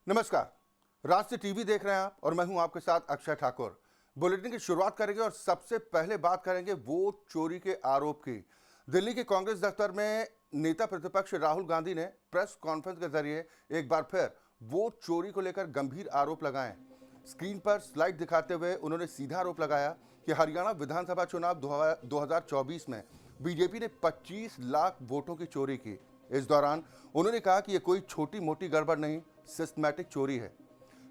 नमस्कार, राष्ट्रीय टीवी देख रहे हैं आप और मैं हूं आपके साथ अक्षय ठाकुर। बुलेटिन की शुरुआत करेंगे और सबसे पहले बात करेंगे वोट चोरी के आरोप की। दिल्ली के कांग्रेस दफ्तर में नेता प्रतिपक्ष राहुल गांधी ने प्रेस कॉन्फ्रेंस के जरिए एक बार फिर वोट चोरी को लेकर गंभीर आरोप लगाए। स्क्रीन पर स्लाइड दिखाते हुए उन्होंने सीधा आरोप लगाया कि हरियाणा विधानसभा चुनाव 2024 में बीजेपी ने 25 लाख वोटों की चोरी की। इस दौरान उन्होंने कहा कि यह कोई छोटी मोटी गड़बड़ नहीं, सिस्टमैटिक चोरी है।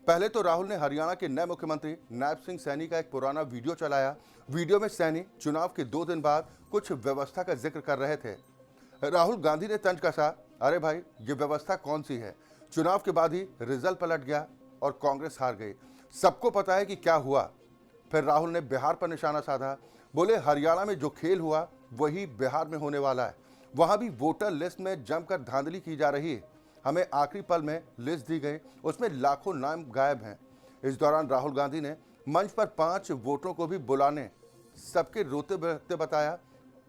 पहले तो राहुल ने हरियाणा के नए मुख्यमंत्री नायब सिंह सैनी का एक पुराना वीडियो चलाया। वीडियो में सैनी चुनाव के 2 दिन बाद कुछ व्यवस्था का जिक्र कर रहे थे। राहुल गांधी ने तंज कसा, अरे भाई ये व्यवस्था कौन सी है? चुनाव के बाद ही रिजल्ट पलट गया और कांग्रेस हार गई, सबको पता है कि क्या हुआ। फिर राहुल ने बिहार पर निशाना साधा, बोले हरियाणा में जो खेल हुआ वही बिहार में होने वाला है। वहां भी वोटर लिस्ट में जमकर धांधली की जा रही है। हमें आखिरी पल में लिस्ट दी गई, उसमें लाखों नाम गायब हैं। इस दौरान राहुल गांधी ने मंच पर 5 वोटरों को भी बुलाने सबके रोते बिलखते बताया।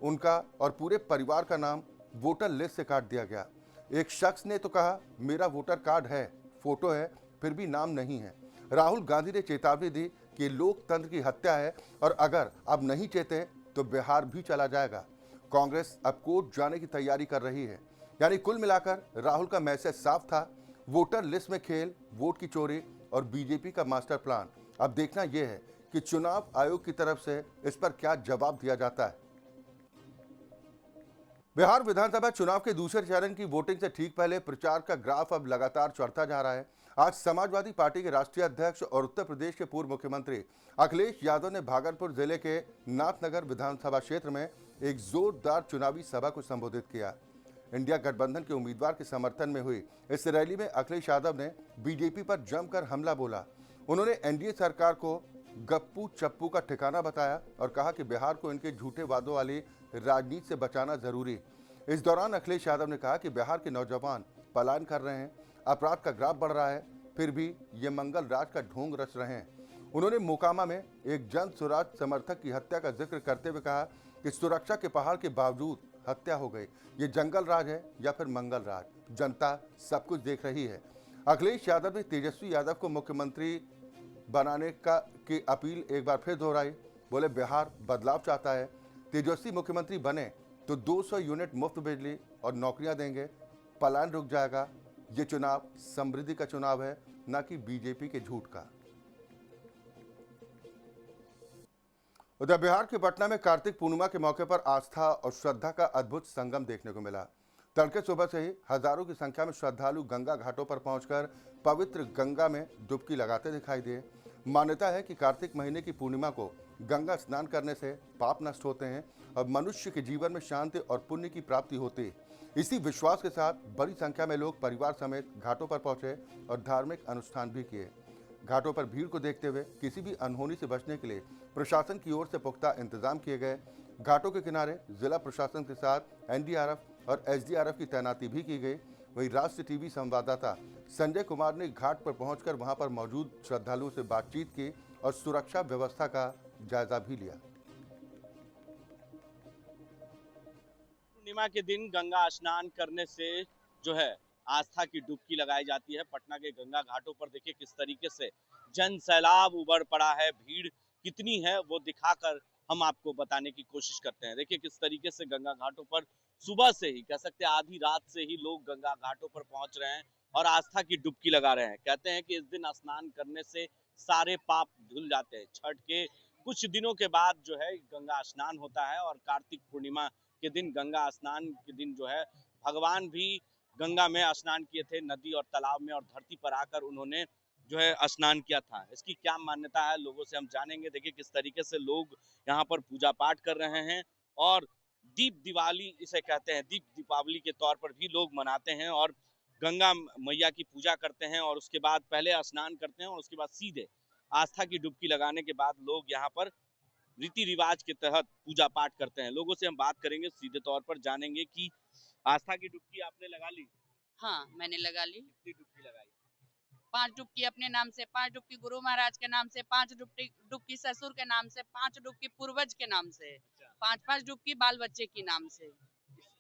उनका और पूरे परिवार का नाम वोटर लिस्ट से काट दिया गया। एक शख्स ने तो कहा मेरा वोटर कार्ड है, फोटो है, फिर भी नाम नहीं है। राहुल गांधी ने चेतावनी दी कि लोकतंत्र की हत्या है और अगर अब नहीं चेते तो बिहार भी चला जाएगा। कांग्रेस अब कोर्ट जाने की तैयारी कर रही है। यानी कुल मिलाकर राहुल का मैसेज साफ था, वोटर लिस्ट में खेल, वोट की चोरी और बीजेपी का मास्टर प्लान। अब देखना यह है कि चुनाव आयोग की तरफ से इस पर क्या जवाब दिया जाता है। बिहार विधानसभा चुनाव के दूसरे चरण की वोटिंग से ठीक पहले प्रचार का ग्राफ अब लगातार चढ़ता जा रहा है। आज समाजवादी पार्टी के राष्ट्रीय अध्यक्ष और उत्तर प्रदेश के पूर्व मुख्यमंत्री अखिलेश यादव ने भागलपुर जिले के नाथनगर विधानसभा क्षेत्र में एक जोरदार चुनावी सभा को संबोधित किया। इंडिया गठबंधन के उम्मीदवार के समर्थन में हुई इस रैली में अखिलेश यादव ने बीजेपी पर जमकर हमला बोला। उन्होंने एनडीए सरकार को गप्पू चप्पू का ठिकाना बताया और कहा कि बिहार को इनके झूठे वादों वाली राजनीति से बचाना जरूरी। इस दौरान अखिलेश यादव ने कहा कि बिहार के नौजवान पलायन कर रहे हैं, अपराध का ग्राफ बढ़ रहा है, फिर भी ये मंगल राज का ढोंग रच रहे हैं। उन्होंने मोकामा में एक जन स्वराज समर्थक की हत्या का जिक्र करते हुए कहा कि सुरक्षा के पहाड़ के बावजूद हत्या हो गई। ये जंगल राज है या फिर मंगल राज, जनता सब कुछ देख रही है। अखिलेश यादव ने तेजस्वी यादव को मुख्यमंत्री बनाने की अपील एक बार फिर दोहराई। बोले बिहार बदलाव चाहता है, तेजस्वी मुख्यमंत्री बने तो 200 यूनिट मुफ्त बिजली और नौकरियां देंगे, पलायन रुक जाएगा। ये चुनाव समृद्धि का चुनाव है, न कि बीजेपी के झूठ का। उधर बिहार के पटना में कार्तिक पूर्णिमा के मौके पर आस्था और श्रद्धा का अद्भुत संगम देखने को मिला। तड़के सुबह से ही हजारों की संख्या में श्रद्धालु गंगा घाटों पर पहुंचकर पवित्र गंगा में डुबकी लगाते दिखाई दिए। मान्यता है कि कार्तिक महीने की पूर्णिमा को गंगा स्नान करने से पाप नष्ट होते हैं और मनुष्य के जीवन में शांति और पुण्य की प्राप्ति होती है। इसी विश्वास के साथ बड़ी संख्या में लोग परिवार समेत घाटों पर पहुंचे और धार्मिक अनुष्ठान भी किए। घाटों पर भीड़ को देखते हुए किसी भी अनहोनी से बचने के लिए प्रशासन की ओर से पुख्ता इंतजाम किए गए। घाटों के किनारे जिला प्रशासन के साथ एनडीआरएफ और एसडीआरएफ की तैनाती भी की गई। वहीं राष्ट्रीय टीवी संवाददाता संजय कुमार ने घाट पर पहुंचकर वहां पर मौजूद श्रद्धालुओं से बातचीत की और सुरक्षा व्यवस्था का जायजा भी लिया। पूर्णिमा के दिन गंगा स्नान करने से जो है आस्था की डुबकी लगाई जाती है। पटना के गंगा घाटों पर देखिए किस तरीके से जन सैलाब उमड़ पड़ा है, भीड़ कितनी है वो दिखाकर हम आपको बताने की कोशिश करते हैं। देखिए किस तरीके से गंगा घाटों पर सुबह से ही, कह सकते हैं आधी रात से ही लोग गंगा घाटों पर पहुंच रहे हैं और आस्था की डुबकी लगा रहे हैं। कहते हैं कि इस दिन स्नान करने से सारे पाप धुल जाते हैं। छठ के कुछ दिनों के बाद जो है गंगा स्नान होता है और कार्तिक पूर्णिमा के दिन गंगा स्नान के दिन जो है भगवान भी गंगा में स्नान किए थे, नदी और तालाब में, और धरती पर आकर उन्होंने जो है स्नान किया था। इसकी क्या मान्यता है लोगों से हम जानेंगे। देखिए किस तरीके से लोग यहाँ पर पूजा पाठ कर रहे हैं और दीप दिवाली इसे कहते हैं, दीप दीपावली के तौर पर भी लोग मनाते हैं और गंगा मैया की पूजा करते हैं और उसके बाद पहले स्नान करते हैं और उसके बाद सीधे आस्था की डुबकी लगाने के बाद लोग यहाँ पर रीति रिवाज के तहत पूजा पाठ करते हैं। लोगों से हम बात करेंगे, सीधे तौर पर जानेंगे कि आस्था की डुबकी आपने लगा ली? हाँ, मैंने लगा ली। कितनी डुबकी लगाई? 5 डुबकी अपने नाम से, 5 डुबकी गुरु महाराज के नाम से, 5 डुबकी ससुर के नाम से, 5 डुबकी पूर्वज के नाम से, अच्छा। 5-5 डुबकी बाल बच्चे के नाम से।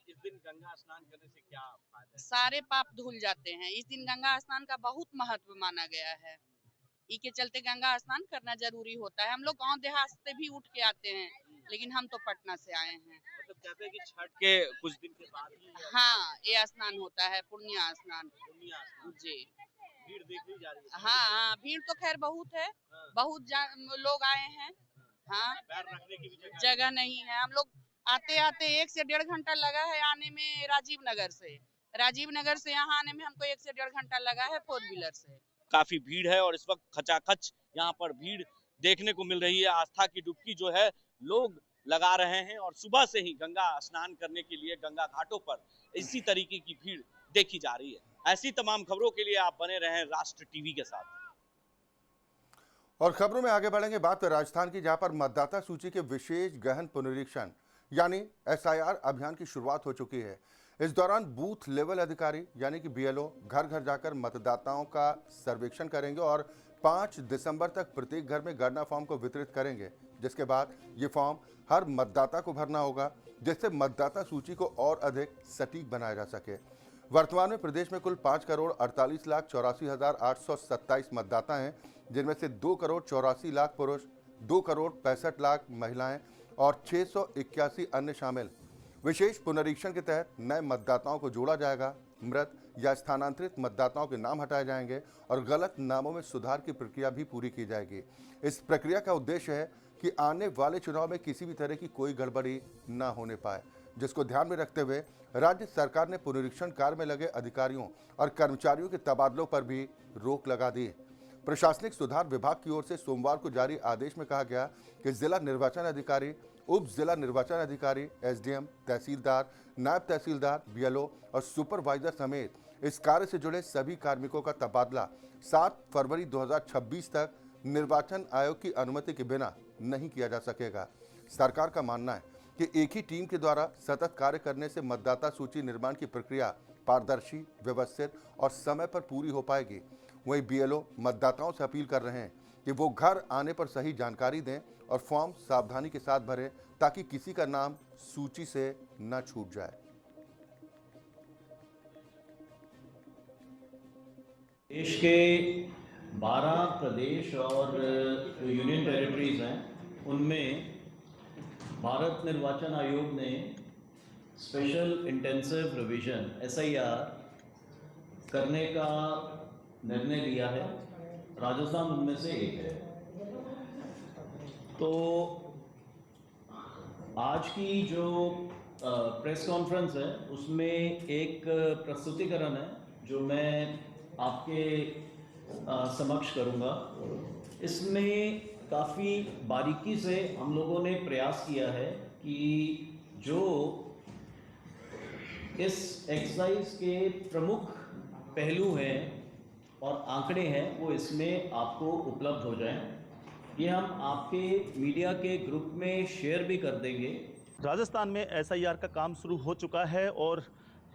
इस दिन गंगा स्नान करने से क्या फायदा है? सारे पाप धुल जाते हैं। इस दिन गंगा स्नान का बहुत महत्व माना गया है। ई के चलते गंगा स्नान करना जरूरी होता है। हम लोग गांव देहात से भी उठ के आते हैं, लेकिन हम तो पटना से आए हैं। मतलब कहते हैं कि छठ के कुछ दिन के बाद ही ये हाँ, ये स्नान होता है, पूर्णिया स्नान। पूर्णिया स्नान, जी भीड़ देखने जा रही है। हाँ हाँ, भीड़ तो खैर बहुत है, हाँ, बहुत लोग आए हैं। हाँ, पैर रखने की भी जगह नहीं है। हम लोग आते आते 1 से 1.5 घंटा लगा है आने में राजीव नगर से। राजीव नगर से यहाँ आने में हमको 1 से 1.5 घंटा लगा है 4 व्हीलर से। काफी भीड़ है और इस वक्त खचाखच यहाँ पर भीड़ देखने को मिल रही है। आस्था की डुबकी जो है लोग लगा रहे हैं और सुबह से ही गंगा स्नान करने के लिए गंगा घाटों पर इसी तरीके की भीड़ देखी जा रही है। ऐसी तमाम खबरों के लिए आप बने रहें राष्ट्र टीवी के साथ। और खबरों में आगे बढ़ेंगे, बात राजस्थान की, जहां पर मतदाता सूची के विशेष गहन पुनरीक्षण यानी एसआईआर अभियान की शुरुआत हो चुकी है। इस दौरान बूथ लेवल अधिकारी यानी कि बीएलओ घर घर जाकर मतदाताओं का सर्वेक्षण करेंगे और 5 दिसंबर तक प्रत्येक घर में गणना फॉर्म को वितरित करेंगे, जिसके बाद ये फॉर्म हर मतदाता को भरना होगा, जिससे मतदाता सूची को और अधिक सटीक बनाया जा सके। वर्तमान में प्रदेश में कुल 5,48,84,827 मतदाता हैं, जिनमें से 2,84,00,000 पुरुष, 2,65,00,000 महिलाएं और 681 अन्य शामिल। विशेष पुनरीक्षण के तहत नए मतदाताओं को जोड़ा जाएगा, मृत या स्थानांतरित मतदाताओं के नाम हटाए जाएंगे और गलत नामों में सुधार की प्रक्रिया भी पूरी की जाएगी। इस प्रक्रिया का उद्देश्य है कि आने वाले चुनाव में किसी भी तरह की कोई गड़बड़ी न होने पाए, जिसको ध्यान में रखते हुए राज्य सरकार ने पुनरीक्षण कार्य में लगे अधिकारियों और कर्मचारियों के तबादलों पर भी रोक लगा दी। प्रशासनिक सुधार विभाग की ओर से सोमवार को जारी आदेश में कहा गया कि जिला निर्वाचन अधिकारी, उप जिला निर्वाचन अधिकारी, एसडीएम, तहसीलदार, नायब तहसीलदार, बीएलओ और सुपरवाइजर समेत इस कार्य से जुड़े सभी कार्मिकों का तबादला 7 फरवरी 2026 तक निर्वाचन आयोग की अनुमति के बिना नहीं किया जा सकेगा। सरकार का मानना है कि एक ही टीम के द्वारा सतत कार्य करने से मतदाता सूची निर्माण की प्रक्रिया पारदर्शी, व्यवस्थित और समय पर पूरी हो पाएगी। वहीं बीएलओ मतदाताओं से अपील कर रहे हैं कि वो घर आने पर सही जानकारी दें और फॉर्म सावधानी के साथ भरें, ताकि किसी का नाम सूची से न छूट जाए। देश के 12 प्रदेश और जो यूनियन टेरिटरीज हैं, उनमें भारत निर्वाचन आयोग ने स्पेशल इंटेंसिव रिवीजन SIR करने का निर्णय लिया है। राजस्थान उनमें से एक है। तो आज की जो प्रेस कॉन्फ्रेंस है, उसमें एक प्रस्तुतिकरण है जो मैं आपके समक्ष करूंगा। इसमें काफ़ी बारीकी से हम लोगों ने प्रयास किया है कि जो इस एक्सरसाइज के प्रमुख पहलू हैं और आंकड़े हैं, वो इसमें आपको उपलब्ध हो जाएं। ये हम आपके मीडिया के ग्रुप में शेयर भी कर देंगे। राजस्थान में SIR का काम शुरू हो चुका है और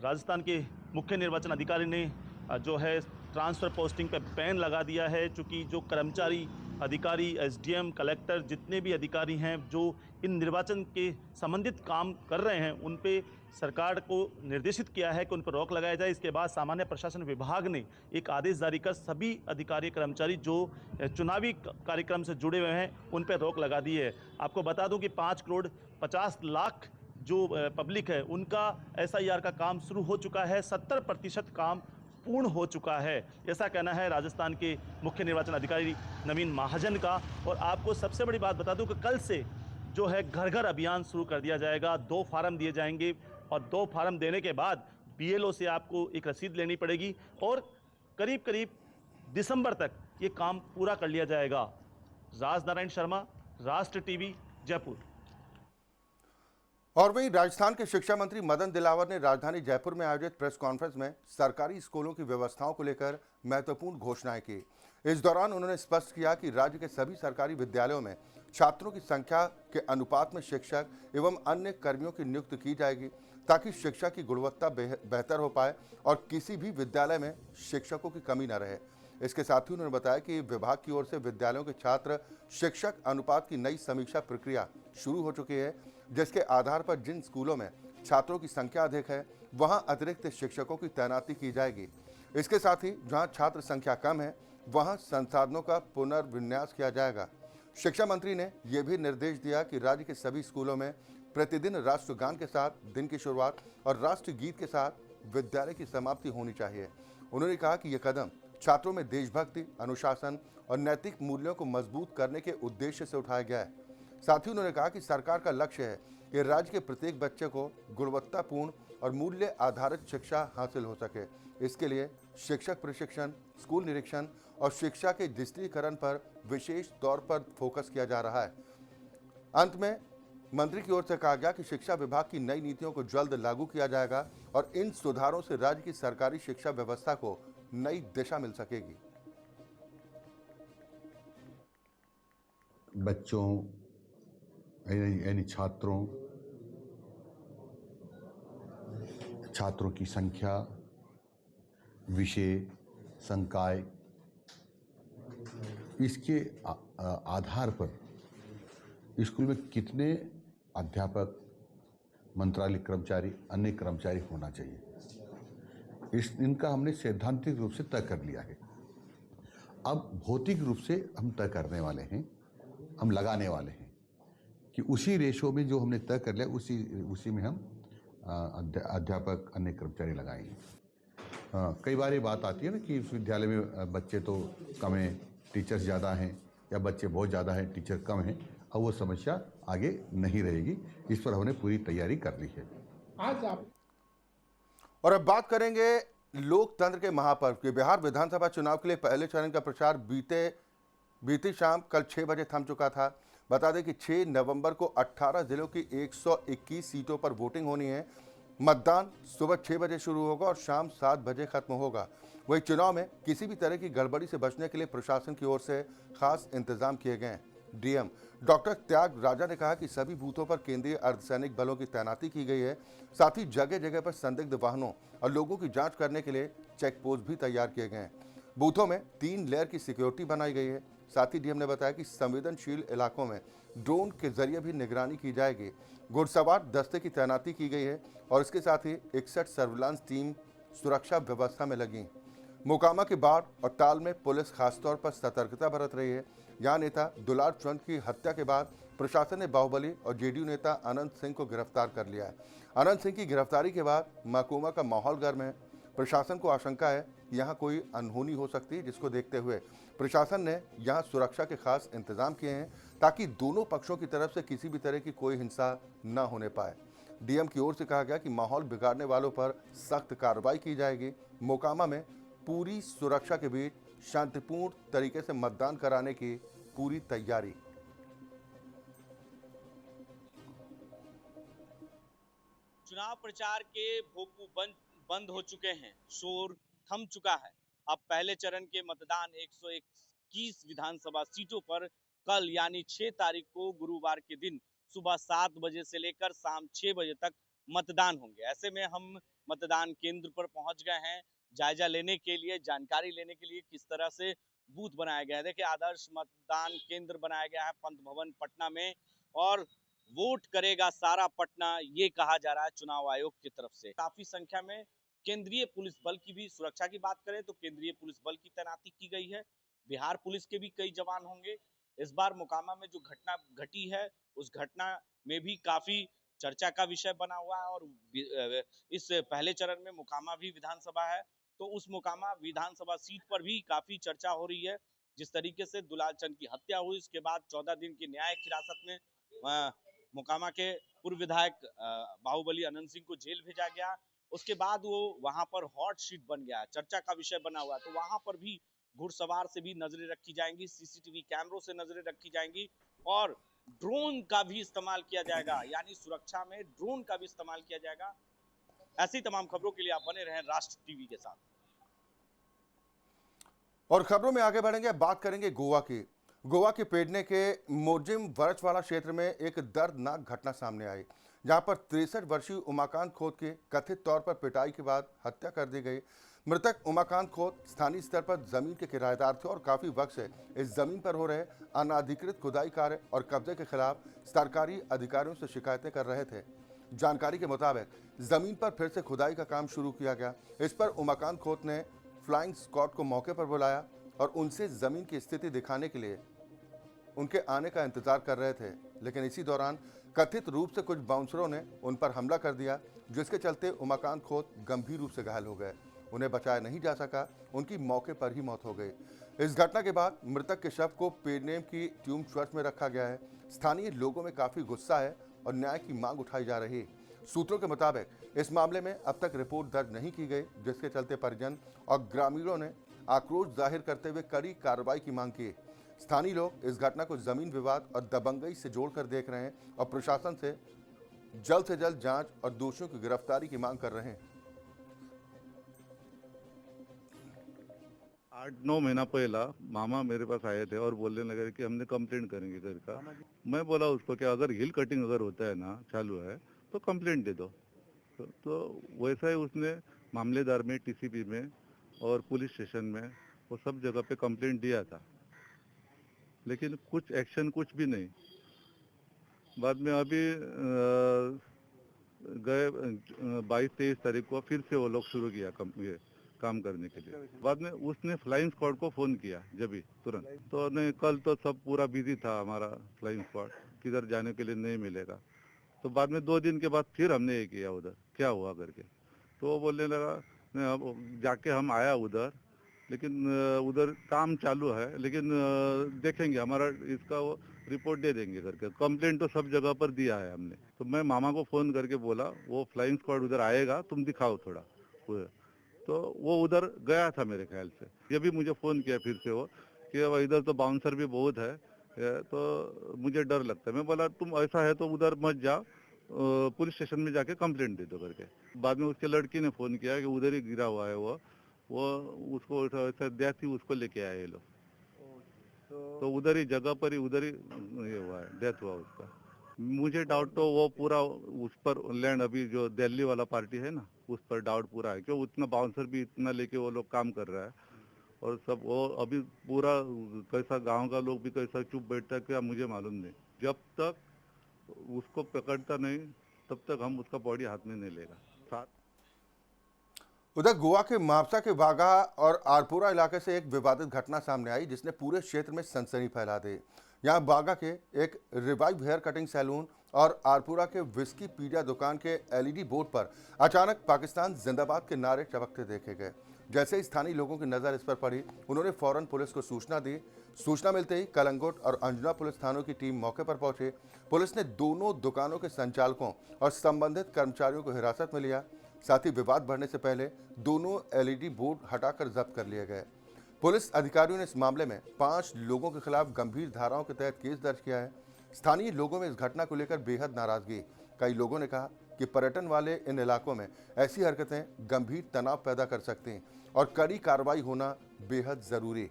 राजस्थान के मुख्य निर्वाचन अधिकारी ने जो है ट्रांसफ़र पोस्टिंग पे बैन लगा दिया है। चूँकि जो कर्मचारी, अधिकारी, SDM, कलेक्टर, जितने भी अधिकारी हैं जो इन निर्वाचन के संबंधित काम कर रहे हैं, उन पे सरकार को निर्देशित किया है कि उन पर रोक लगाया जाए। इसके बाद सामान्य प्रशासन विभाग ने एक आदेश जारी कर सभी अधिकारी, कर्मचारी जो चुनावी कार्यक्रम से जुड़े हुए हैं, उन पर रोक लगा दी है। आपको बता दूं कि 5,50,00,000 जो पब्लिक है, उनका SIR का काम शुरू हो चुका है। 70% काम पूर्ण हो चुका है, ऐसा कहना है राजस्थान के मुख्य निर्वाचन अधिकारी नवीन महाजन का। और आपको सबसे बड़ी बात बता दूं कि कल से जो है घर घर अभियान शुरू कर दिया जाएगा। 2 फार्म दिए जाएंगे और 2 फार्म देने के बाद BLO से आपको एक रसीद लेनी पड़ेगी और करीब करीब दिसंबर तक ये काम पूरा कर लिया जाएगा। राजनारायण शर्मा, राष्ट्र टीवी, जयपुर। और वहीं राजस्थान के शिक्षा मंत्री मदन दिलावर ने राजधानी जयपुर में आयोजित प्रेस कॉन्फ्रेंस में सरकारी स्कूलों की व्यवस्थाओं को लेकर महत्वपूर्ण घोषणाएं की। इस दौरान उन्होंने स्पष्ट किया कि राज्य के सभी सरकारी विद्यालयों में छात्रों की संख्या के अनुपात में शिक्षक एवं अन्य कर्मियों की नियुक्ति की जाएगी, ताकि शिक्षा की गुणवत्ता बेहतर हो पाए और किसी भी विद्यालय में शिक्षकों की कमी न रहे। इसके साथ ही उन्होंने बताया कि विभाग की ओर से विद्यालयों के छात्र शिक्षक अनुपात की नई समीक्षा प्रक्रिया शुरू हो चुकी है, जिसके आधार पर जिन स्कूलों में छात्रों की संख्या अधिक है वहां अतिरिक्त शिक्षकों की तैनाती की जाएगी। इसके साथ ही जहां छात्र संख्या कम है वहां संसाधनों का पुनर्विन्यास किया जाएगा। शिक्षा मंत्री ने यह भी निर्देश दिया कि राज्य के सभी स्कूलों में प्रतिदिन राष्ट्रगान के साथ दिन की शुरुआत और राष्ट्रगीत के साथ विद्यालय की समाप्ति होनी चाहिए। उन्होंने कहा कि यह कदम छात्रों में देशभक्ति, अनुशासन और नैतिक मूल्यों को मजबूत करने के उद्देश्य से उठाया गया है। साथ ही उन्होंने कहा कि सरकार का लक्ष्य है कि राज्य के प्रत्येक बच्चे को गुणवत्तापूर्ण और मूल्य आधारित शिक्षा हासिल हो सके। इसके लिए शिक्षक प्रशिक्षण, स्कूल निरीक्षण और शिक्षा के डिजिटलीकरण पर विशेष तौर पर फोकस किया जा रहा है। अंत में मंत्री की ओर से कहा गया कि शिक्षा विभाग की नई नीतियों को जल्द लागू किया जाएगा और इन सुधारों से राज्य की सरकारी शिक्षा व्यवस्था को नई दिशा मिल सकेगी। बच्चों यानी छात्रों की संख्या, विषय, संकाय, इसके आधार पर स्कूल में कितने अध्यापक, मंत्रालय कर्मचारी, अन्य कर्मचारी होना चाहिए, इनका हमने सैद्धांतिक रूप से तय कर लिया है। अब भौतिक रूप से हम तय करने वाले हैं, हम लगाने वाले हैं कि उसी रेशो में जो हमने तय कर लिया उसी में हम अध्यापक, अन्य कर्मचारी लगाएंगे। कई बार ये बात आती है ना कि इस विद्यालय में बच्चे तो कम हैं, टीचर्स ज़्यादा हैं, या बच्चे बहुत ज़्यादा हैं, टीचर कम हैं। अब वो समस्या आगे नहीं रहेगी, इस पर हमने पूरी तैयारी कर ली है। आज आप और अब बात करेंगे लोकतंत्र के महापर्व की। बिहार विधानसभा चुनाव के लिए पहले चरण का प्रचार बीती शाम कल 6 बजे थम चुका था। बता दें कि 6 नवंबर को 18 जिलों की 121 सीटों पर वोटिंग होनी है। मतदान सुबह 6 बजे शुरू होगा और शाम 7 बजे खत्म होगा। वहीं चुनाव में किसी भी तरह की गड़बड़ी से बचने के लिए प्रशासन की ओर से खास इंतजाम किए गए हैं। डीएम डॉक्टर त्याग राजा ने कहा कि सभी बूथों पर केंद्रीय अर्धसैनिक बलों की तैनाती की गई है। साथ ही जगह जगह पर संदिग्ध वाहनों और लोगों की जांच करने के लिए चेक पोस्ट भी तैयार किए गए हैं। बूथों में 3 लेयर की सिक्योरिटी बनाई गई है। साथ ही डीएम ने बताया कि संवेदनशील इलाकों में ड्रोन के जरिए भी निगरानी की जाएगी। घुड़सवार दस्ते की तैनाती की गई है और इसके साथ ही 61 सर्विलांस टीम सुरक्षा व्यवस्था में लगी। मोकामा के बाढ़ और टाल में पुलिस खासतौर पर सतर्कता बरत रही है। यहाँ नेता दुलार चंद की हत्या के बाद प्रशासन ने बाहुबली और जेडीयू नेता अनंत सिंह को गिरफ्तार कर लिया है। अनंत सिंह की गिरफ्तारी के बाद मोकामा का माहौल गर्म है। प्रशासन को आशंका है यहाँ कोई अनहोनी हो सकती है, जिसको देखते हुए प्रशासन ने यहाँ सुरक्षा के खास इंतजाम किए हैं ताकि दोनों पक्षों की तरफ से किसी भी तरह की कोई हिंसा न होने पाए। डीएम की ओर से कहा गया कि माहौल बिगाड़ने वालों पर सख्त कार्रवाई की जाएगी। मोकामा में पूरी सुरक्षा के बीच शांतिपूर्ण तरीके से मतदान कराने की पूरी तैयारी। चुनाव प्रचार के भोंपू बंद हो चुके हैं, शोर थम चुका है। अब पहले चरण के मतदान 121 विधानसभा सीटों पर कल यानी 6 तारीख को गुरुवार के दिन सुबह 7 बजे से लेकर शाम 6 बजे तक मतदान होंगे। ऐसे में हम मतदान केंद्र पर पहुंच गए हैं जायजा लेने के लिए, जानकारी लेने के लिए किस तरह से बूथ बनाया गया है। देखिए, आदर्श मतदान केंद्र बनाया गया है पंत भवन पटना में और वोट करेगा सारा पटना, ये कहा जा रहा है चुनाव आयोग की तरफ से। काफी संख्या में केंद्रीय पुलिस बल की भी, सुरक्षा की बात करें तो केंद्रीय पुलिस बल की तैनाती की गई है। बिहार पुलिस के भी कई जवान होंगे। इस बार मोकामा में जो घटना घटी है उस घटना में भी काफी चर्चा का विषय बना हुआ है और इस पहले चरण में मोकामा भी विधानसभा है, तो उस मोकामा विधानसभा सीट पर भी काफी चर्चा हो रही है। जिस तरीके से दुलाल चंद की हत्या हुई, उसके बाद 14 दिन की न्यायिक हिरासत में मोकामा के पूर्व विधायक बाहुबली अनंत सिंह को जेल भेजा गया, उसके बाद वो वहां पर हॉट सीट बन गया, चर्चा का विषय बना हुआ। तो वहां पर भी घुड़सवार से भी नजरें रखी जाएंगी, सीसीटीवी कैमरों से नजरें रखी जाएंगी और ड्रोन का भी इस्तेमाल किया जाएगा, यानी सुरक्षा में ड्रोन का भी इस्तेमाल किया जाएगा। ऐसी तमाम खबरों के लिए आप बने रहें राष्ट्र टीवी के साथ। और खबरों में आगे बढ़ेंगे, बात करेंगे गोवा की। गोवा के पेडने के मोजिम वरचवाड़ा क्षेत्र में एक दर्दनाक घटना सामने आई, जहां पर 63 वर्षीय उमाकांत खोत की कथित तौर पर पिटाई के बाद हत्या कर दी गई। मृतक उमाकांत खोत स्थानीय स्तर पर जमीन के किराएदार थे और काफी वक्त से इस जमीन पर हो रहे अनाधिकृत खुदाई कार्य और कब्जे के खिलाफ सरकारी अधिकारियों से शिकायतें कर रहे थे। जानकारी के मुताबिक जमीन पर फिर से खुदाई का काम शुरू किया गया। इस पर उमाकांत खोत ने फ्लाइंग स्क्वाड को मौके पर बुलाया और उनसे जमीन की स्थिति दिखाने के लिए उनके आने का इंतजार कर रहे थे, लेकिन इसी दौरान कथित रूप से कुछ बाउंसरों ने उन पर हमला कर दिया, जिसके चलते उमाकांत खोत गंभीर रूप से घायल हो गए। उन्हें बचाया नहीं जा सका, उनकी मौके पर ही मौत हो गई। इस घटना के बाद मृतक के शव को पेडनेम की ट्यूम चर्च में रखा गया है। स्थानीय लोगों में काफी गुस्सा है और न्याय की मांग उठाई जा रही। सूत्रों के मुताबिक इस मामले में अब तक रिपोर्ट दर्ज नहीं की गई, जिसके चलते परिजन और ग्रामीणों ने आक्रोश जाहिर करते हुए कड़ी कार्रवाई की मांग की। स्थानीय लोग इस घटना को जमीन विवाद और दबंगई से जोड़कर देख रहे हैं और प्रशासन से जल्द जांच और दोषियों की गिरफ्तारी की मांग कर रहे हैं। 8-9 महीना पहला मामा मेरे पास आए थे और बोलने लगे कि हमने कंप्लेंट करेंगे घर का। मैं बोला उसको कि अगर हिल कटिंग अगर होता है ना चालू है तो कंप्लेंट दे दो। तो वैसा ही उसने मामलेदार में, टीसीपी में और पुलिस स्टेशन में वो सब जगह पे कंप्लेंट दिया था, लेकिन कुछ एक्शन कुछ भी नहीं। बाद में अभी गए 22-23 तारीख को फिर से वो लोग शुरू किया काम करने के लिए। बाद में उसने फ्लाइंग स्क्वाड को फोन किया जब ही तुरंत, तो नहीं, कल तो सब पूरा बिजी था हमारा फ्लाइंग स्क्वाड, किधर जाने के लिए नहीं मिलेगा। तो बाद में 2 दिन के बाद फिर हमने ये किया उधर क्या हुआ करके, तो वो बोलने लगा नहीं, अब जाके हम आया उधर, लेकिन उधर काम चालू है, लेकिन देखेंगे, हमारा इसका वो रिपोर्ट दे देंगे करके। कंप्लेंट तो सब जगह पर दिया है हमने। तो मैं मामा को फोन करके बोला वो फ्लाइंग स्क्वाड उधर आएगा, तुम दिखाओ थोड़ा। तो वो उधर गया था मेरे ख्याल से। ये भी मुझे फोन किया फिर से वो कि अब इधर तो बाउंसर भी बहुत है, तो मुझे डर लगता है। मैं बोला तुम ऐसा है तो उधर मत जाओ, पुलिस स्टेशन में जाके कंप्लेंट दे दो करके। बाद में उसके लड़की ने फोन किया कि उधर ही गिरा हुआ है वो उसको ऐसा डेथ ही उसको लेके आए ये लोग। तो उधर ही जगह पर ही उधर ही ये हुआ है, डेथ हुआ उसका। मुझे डाउट तो वो पूरा उस पर लैंड, अभी जो दिल्ली वाला पार्टी है ना, उस पर डाउट पूरा है, क्यों उतना बाउंसर भी इतना लेके वो लोग काम कर रहा है। और सब वो अभी पूरा कैसा गांव का लोग भी कैसा चुप बैठता है क्या मुझे मालूम नहीं। जब तक उसको पकड़ता नहीं तब तक हम उसका बॉडी हाथ में नहीं लेगा। उधर गोवा के मापसा के बागा और आरपुरा इलाके से एक विवादित घटना सामने आई, जिसने पूरे क्षेत्र में सनसनी फैला दी। यहां बागा के एक रिवाइव हेयर कटिंग सैलून और आरपुरा के विस्की पीडिया दुकान के एलईडी बोर्ड पर अचानक पाकिस्तान जिंदाबाद के नारे चमकते देखे गए। जैसे ही स्थानीय लोगों की नज़र इस पर पड़ी, उन्होंने फौरन पुलिस को सूचना दी। सूचना मिलते ही कलंगुट और अंजुना पुलिस थानों की टीम मौके पर पहुंची। पुलिस ने दोनों दुकानों के संचालकों और संबंधित कर्मचारियों को हिरासत में लिया। साथ ही विवाद बढ़ने से पहले दोनों एलईडी बोर्ड हटाकर जब्त कर लिए गए। पुलिस अधिकारियों ने इस मामले में 5 लोगों के खिलाफ गंभीर धाराओं के तहत केस दर्ज किया है। स्थानीय लोगों में इस घटना को लेकर बेहद नाराजगी। कई लोगों ने कहा कि पर्यटन वाले इन इलाकों में ऐसी हरकतें गंभीर तनाव पैदा कर सकती हैं और कड़ी कार्रवाई होना बेहद जरूरी।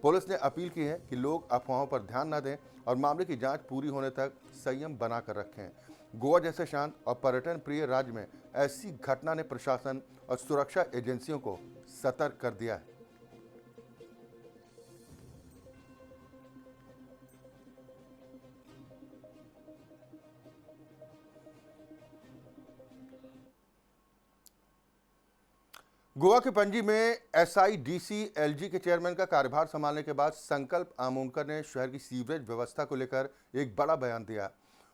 पुलिस ने अपील की है कि लोग अफवाहों पर ध्यान न दें और मामले की जांच पूरी होने तक संयम बनाकर रखें। गोवा जैसे शांत और पर्यटन प्रिय राज्य में ऐसी घटना ने प्रशासन और सुरक्षा एजेंसियों को सतर्क कर दिया है। गोवा के पणजी में SIDC-LG के चेयरमैन का कार्यभार संभालने के बाद संकल्प आमोणकर ने शहर की सीवरेज व्यवस्था को लेकर एक बड़ा बयान दिया।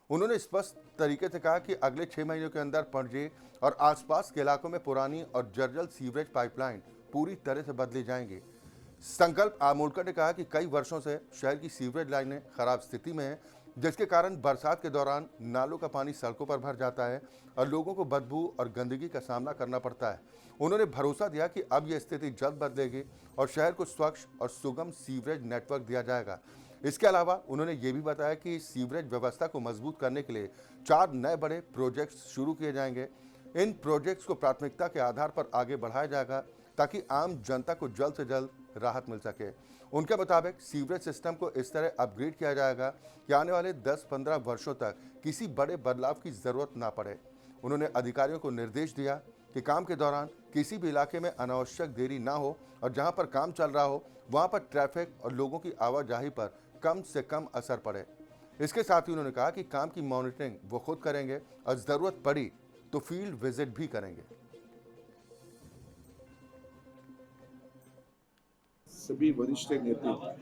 उन्होंने स्पष्ट तरीके से कहा कि अगले 6 महीनों के अंदर पणजी और आसपास के इलाकों में पुरानी और जर्जर सीवरेज पाइपलाइन पूरी तरह से बदली जाएंगी। संकल्प आमोणकर ने कहा कि कई वर्षों से शहर की सीवरेज लाइनें खराब स्थिति में हैं, जिसके कारण बरसात के दौरान नालों का पानी सड़कों पर भर जाता है और लोगों को बदबू और गंदगी का सामना करना पड़ता है। उन्होंने भरोसा दिया कि अब यह स्थिति जल्द बदलेगी और शहर को स्वच्छ और सुगम सीवरेज नेटवर्क दिया जाएगा। इसके अलावा उन्होंने ये भी बताया कि सीवरेज व्यवस्था को मजबूत करने के लिए 4 नए बड़े प्रोजेक्ट्स शुरू किए जाएंगे। इन प्रोजेक्ट्स को प्राथमिकता के आधार पर आगे बढ़ाया जाएगा ताकि आम जनता को जल्द से जल्द राहत मिल सके। उनके मुताबिक सीवरेज सिस्टम को इस तरह अपग्रेड किया जाएगा कि आने वाले 10-15 वर्षों तक किसी बड़े बदलाव की जरूरत ना पड़े। उन्होंने अधिकारियों को निर्देश दिया कि काम के दौरान किसी भी इलाके में अनावश्यक देरी ना हो और जहां पर काम चल रहा हो वहां पर ट्रैफिक और लोगों की आवाजाही पर कम से कम असर पड़े। इसके साथ ही उन्होंने कहा कि काम की मॉनिटरिंग वो खुद करेंगे और जरूरत पड़ी तो फील्ड विजिट भी करेंगे। सभी वरिष्ठ नेता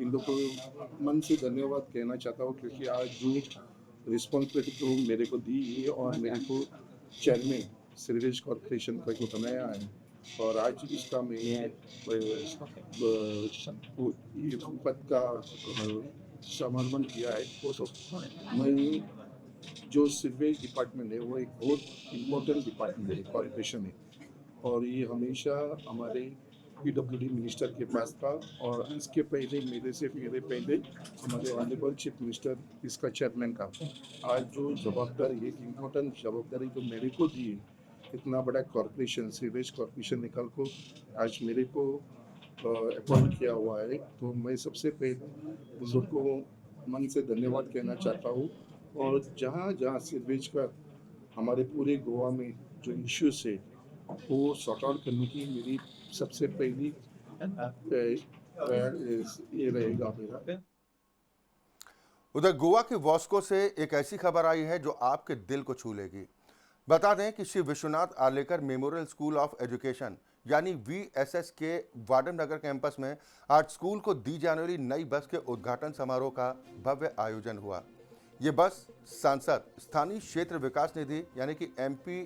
इन लोगों को मन से धन्यवाद कहना चाहता हूँ, क्योंकि आज जो रिस्पॉन्सिबिलिटी तो मेरे को दी है और मेरे को चेयरमैन सीवरेज कॉर्पोरेशन का जो बनाया है, और आज इसका मैं ये पद का समर्पण किया है। मैं जो सीवरेज डिपार्टमेंट है वो एक बहुत इम्पोर्टेंट डिपार्टमेंट है, कॉर्पोरेशन है, और ये हमेशा हमारे PWD मिनिस्टर के पास था, और इसके पहले मेरे पहले हमारे ऑनरेबल चीफ मिनिस्टर इसका चेयरमैन का। आज जो जवाबदारी, एक इम्पोर्टेंट जवाबदारी जो मेरे को दी है, इतना बड़ा कॉर्पोरेशन सीवरेज कॉर्पोरेशन निकाल को आज मेरे को अपॉइंट किया हुआ है, तो मैं सबसे पहले उन लोग को मन से धन्यवाद कहना चाहता हूँ। और जहाँ जहाँ सीवरेज का हमारे पूरे गोवा में जो इश्यूज है वो सॉर्ट आउट करने की मेरी सबसे पहली ये रहेगा मेरा। उधर गोवा के वॉस्को से एक ऐसी खबर आई है जो आपके दिल को छू लेगी। बता दें कि Shri Vishwanath Arlekar memorial school of education यानी VSS के वार्डन नगर कैंपस में आज स्कूल को दी जाने वाली नई बस के उद्घाटन समारोह का भव्य आयोजन हुआ। ये बस सांसद स्थानीय क्षेत्र विकास निधि यानी कि MP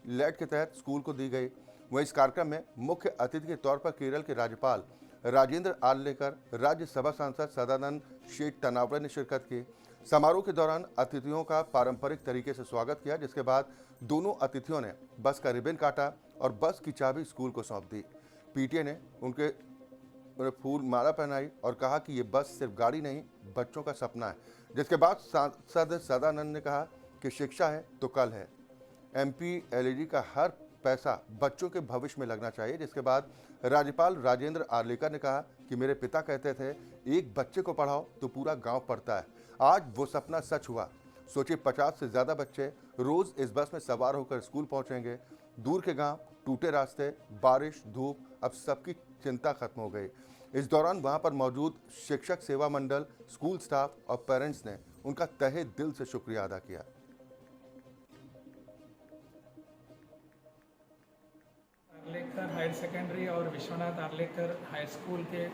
लेड के तहत स्कूल को दी गई। वहीं इस कार्यक्रम में मुख्य अतिथि के तौर पर केरल के राज्यपाल राजेंद्र आर्लेकर, राज्यसभा सांसद सदानंद शेठ तनावड़े ने शिरकत की। समारोह के दौरान अतिथियों का पारंपरिक तरीके से स्वागत किया, जिसके बाद दोनों अतिथियों ने बस का रिबन काटा और बस की चाबी स्कूल को सौंप दी। PTA ने उन्हें फूल माला पहनाई और कहा कि ये बस सिर्फ गाड़ी नहीं, बच्चों का सपना है। जिसके बाद सांसद सदानंद ने कहा कि शिक्षा है तो कल है। MP LED का हर पैसा बच्चों के भविष्य में लगना चाहिए। जिसके बाद राज्यपाल राजेंद्र आर्लेकर ने कहा कि मेरे पिता कहते थे, एक बच्चे को पढ़ाओ तो पूरा गांव पढ़ता है। आज वो सपना सच हुआ। सोचिए 50 से ज़्यादा बच्चे रोज़ इस बस में सवार होकर स्कूल पहुंचेंगे। दूर के गांव, टूटे रास्ते, बारिश, धूप, अब सबकी चिंता खत्म हो गई। इस दौरान वहां पर मौजूद शिक्षक सेवा मंडल, स्कूल स्टाफ और पेरेंट्स ने उनका तहे दिल से शुक्रिया अदा किया। आर्लेकर हायर सेकेंडरी और विश्वनाथ आर्लेकर हाई स्कूल के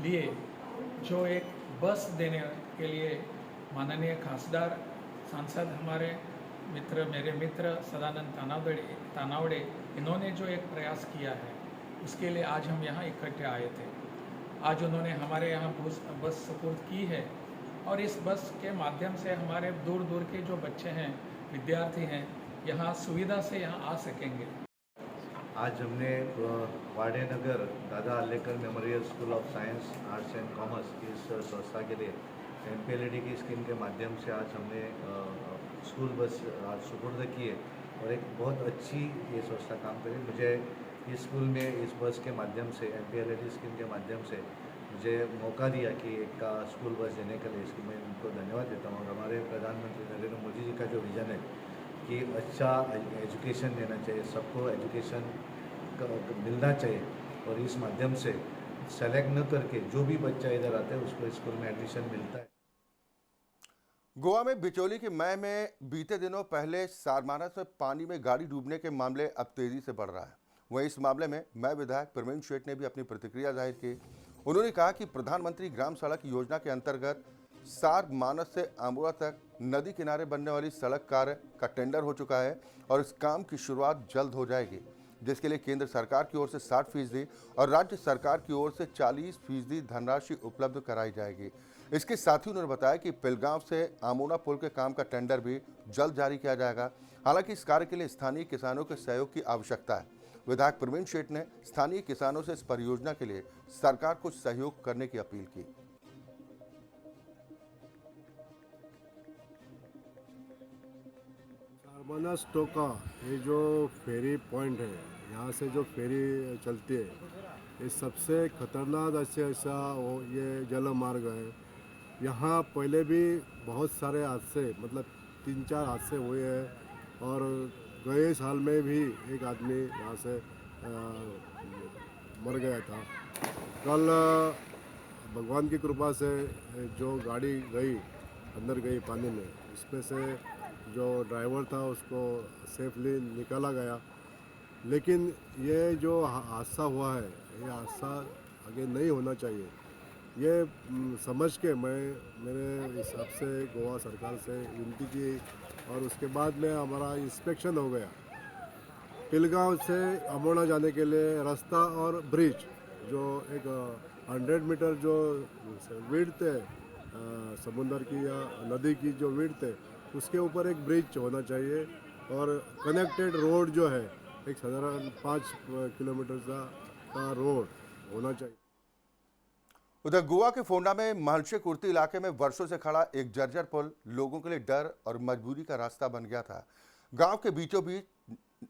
लिए जो एक बस देने के लिए माननीय खासदार सांसद हमारे मित्र, मेरे मित्र सदानंद तानावड़े इन्होंने जो एक प्रयास किया है, उसके लिए आज हम यहाँ इकट्ठे आए थे। आज उन्होंने हमारे यहाँ बस सुपुर्द की है, और इस बस के माध्यम से हमारे दूर दूर के जो बच्चे हैं, विद्यार्थी हैं, यहाँ सुविधा से यहाँ आ सकेंगे। आज हमने वाडेनगर दादा Arlekar memorial school of science, arts and commerce की इस संस्था के लिए MP LED की स्कीम के माध्यम से आज हमने स्कूल बस आज सुपुर्द की है, और एक बहुत अच्छी ये संस्था काम करी। मुझे इस स्कूल में इस बस के माध्यम से MP LED स्कीम के माध्यम से मुझे मौका दिया कि एक स्कूल बस देने के लिए, इसकी मैं उनको धन्यवाद देता हूँ। और हमारे प्रधानमंत्री नरेंद्र मोदी जी का जो विज़न है कि अच्छा एजुकेशन देना चाहिए, सबको एजुकेशन मिलना चाहिए, और इस माध्यम से सेलेक्ट न करके जो भी बच्चा इधर आता है उसको स्कूल में एडमिशन मिलता है। गोवा में बिचौली के मय में बीते दिनों पहले सारमानस में पानी में गाड़ी डूबने के मामले अब तेजी से बढ़ रहा है। वहीं इस मामले में मय विधायक प्रवीण शेठ ने भी अपनी प्रतिक्रिया जाहिर की। उन्होंने कहा कि प्रधानमंत्री ग्राम सड़क योजना के अंतर्गत सारमानस से अमरोहा तक नदी किनारे बनने वाली सड़क कार्य का टेंडर हो चुका है और इस काम की शुरुआत जल्द हो जाएगी, जिसके लिए केंद्र सरकार की ओर से 60% और राज्य सरकार की ओर से 40% धनराशि उपलब्ध कराई जाएगी। इसके साथ ही उन्होंने बताया कि पिलगांव से आमोना पुल के काम का टेंडर भी जल्द जारी किया जाएगा। हालांकि इस कार्य के लिए स्थानीय किसानों के सहयोग की आवश्यकता है। विधायक प्रवीण शेठ ने स्थानीय किसानों से इस परियोजना के लिए सरकार को सहयोग करने की अपील की। सारमानस टोका ये जो फेरी पॉइंट है, यहाँ से जो फेरी चलती है, ये सबसे खतरनाक ऐसा वो ये जल मार्ग है। यहाँ पहले भी बहुत सारे हादसे, मतलब 3-4 हादसे हुए हैं, और गए साल में भी एक आदमी यहाँ से मर गया था। कल भगवान की कृपा से जो गाड़ी गई अंदर गई पानी में। इसमें से जो ड्राइवर था उसको सेफली निकाला गया। लेकिन ये जो हादसा हुआ है, ये हादसा आगे नहीं होना चाहिए। ये समझ के मैं मेरे हिसाब से गोवा सरकार से विनती की और उसके बाद में हमारा इंस्पेक्शन हो गया। पिलगांव से अमोना जाने के लिए रास्ता और ब्रिज जो एक 100 मीटर जो विड्थ है समुद्र की या नदी की जो विड्थ है उसके ऊपर एक ब्रिज होना चाहिए और कनेक्टेड रोड जो है एक साधारण 5 किलोमीटर का रोड होना चाहिए। उधर गोवा के फोंडा में महलशे कुर्ती इलाके में वर्षों से खड़ा एक जर्जर पुल लोगों के लिए डर और मजबूरी का रास्ता बन गया था। गांव के बीचों बीच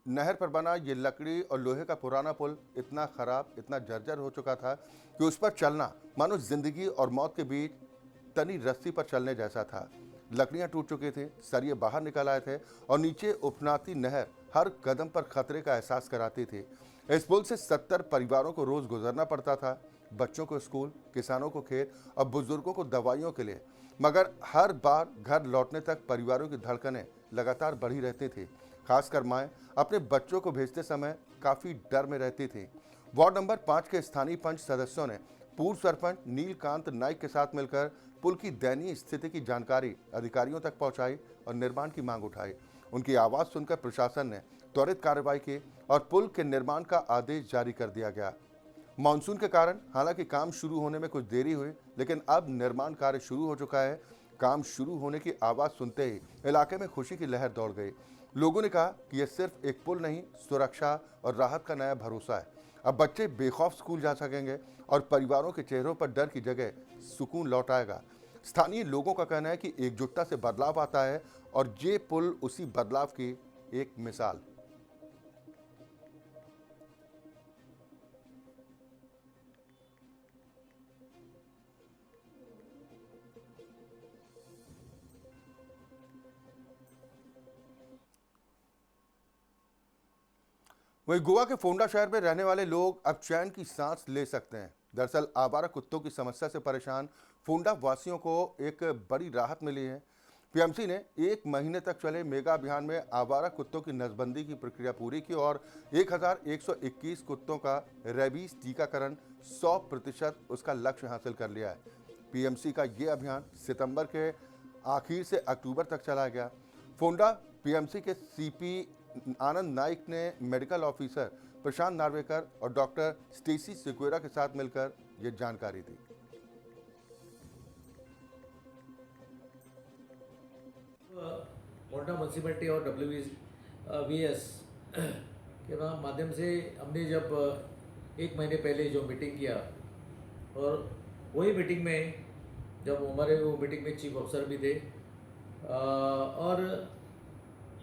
नहर पर बना ये लकड़ी और लोहे का पुराना पुल इतना खराब, इतना जर्जर हो चुका था कि उस पर चलना मानो जिंदगी और मौत के बीच तनी रस्सी पर चलने जैसा था। लकड़ियां टूट चुकी थी, सरिये बाहर निकल आए थे और नीचे उफनाती नहर हर कदम पर खतरे का एहसास कराती थी। इस पुल से 70 परिवारों को रोज गुजरना पड़ता था, बच्चों को स्कूल, किसानों को खेत और बुजुर्गों को दवाइयों के लिए। मगर हर बार घर लौटने तक परिवारों की धड़कनें लगातार बढ़ी रहती थी। खासकर माएँ अपने बच्चों को भेजते समय काफ़ी डर में रहती थी। वार्ड नंबर 5 के स्थानीय पंच सदस्यों ने पूर्व सरपंच नीलकांत नाइक के साथ मिलकर पुल की दयनीय स्थिति की जानकारी अधिकारियों तक पहुंचाई और निर्माण की मांग उठाई। उनकी आवाज़ सुनकर प्रशासन ने त्वरित कार्रवाई की और पुल के निर्माण का आदेश जारी कर दिया गया। मानसून के कारण हालांकि काम शुरू होने में कुछ देरी हुई, लेकिन अब निर्माण कार्य शुरू हो चुका है। काम शुरू होने की आवाज़ सुनते ही इलाके में खुशी की लहर दौड़ गई। लोगों ने कहा कि यह सिर्फ एक पुल नहीं, सुरक्षा और राहत का नया भरोसा है। अब बच्चे बेखौफ स्कूल जा सकेंगे और परिवारों के चेहरों पर डर की जगह सुकून लौट आएगा। स्थानीय लोगों का कहना है कि एकजुटता से बदलाव आता है और ये पुल उसी बदलाव की एक मिसाल। वहीं गोवा के फोंडा शहर में रहने वाले लोग अब चैन की सांस ले सकते हैं। दरअसल आवारा कुत्तों की समस्या से परेशान फोंडा वासियों को एक बड़ी राहत मिली है। पीएमसी ने 1 महीने तक चले मेगा अभियान में आवारा कुत्तों की नसबंदी की प्रक्रिया पूरी की और 1121 कुत्तों का रेबीज टीकाकरण 100% उसका लक्ष्य हासिल कर लिया है। पीएमसी का ये अभियान सितंबर के आखिर से अक्टूबर तक चलाया गया। फोंडा पीएमसी के सीपी आनंद नाइक ने मेडिकल ऑफिसर प्रशांत नार्वेकर और डॉक्टर स्टेसी सिक्वेरा के साथ मिलकर ये जानकारी दी। फोंडा म्यूनसिपैलिटी और WVS के माध्यम से हमने जब 1 महीने पहले जो मीटिंग किया और वही मीटिंग में जब हमारे वो मीटिंग में चीफ अफसर भी थे और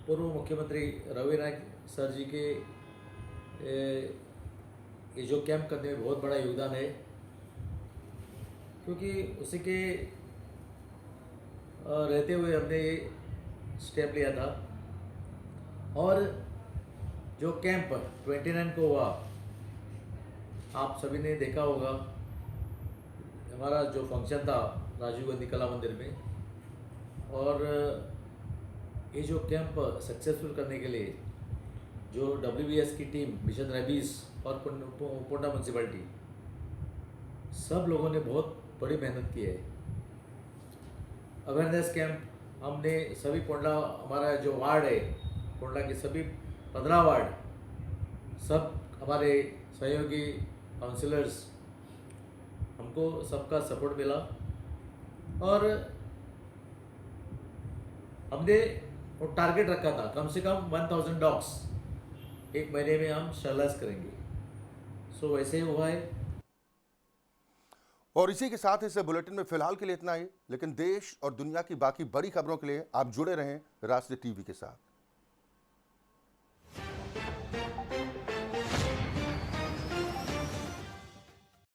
पूर्व मुख्यमंत्री रवि नायक सर जी के ये जो कैंप करने में बहुत बड़ा योगदान है, क्योंकि उसी के रहते हुए हमने ये स्टेप लिया था। और जो कैंप 29 को हुआ, आप सभी ने देखा होगा, हमारा जो फंक्शन था राजीव गांधी कला मंदिर में, और ये जो कैंप सक्सेसफुल करने के लिए जो WVS की टीम, मिशन रेबीज और फोंडा म्यूनसिपैलिटी, सब लोगों ने बहुत बड़ी मेहनत की है। अवेयरनेस कैंप हमने सभी फोंडा, हमारा जो वार्ड है फोंडा के सभी 15 वार्ड, सब हमारे सहयोगी काउंसिलर्स, हमको सबका सपोर्ट मिला और हमने वो टारगेट रखा था कम से कम 1000 डॉग्स 1 महीने में हम शरलाइज करेंगे। सो वैसे ही हुआ है। और इसी के साथ इस बुलेटिन में फिलहाल के लिए इतना ही, लेकिन देश और दुनिया की बाकी बड़ी खबरों के लिए आप जुड़े रहें राष्ट्रीय टीवी के साथ।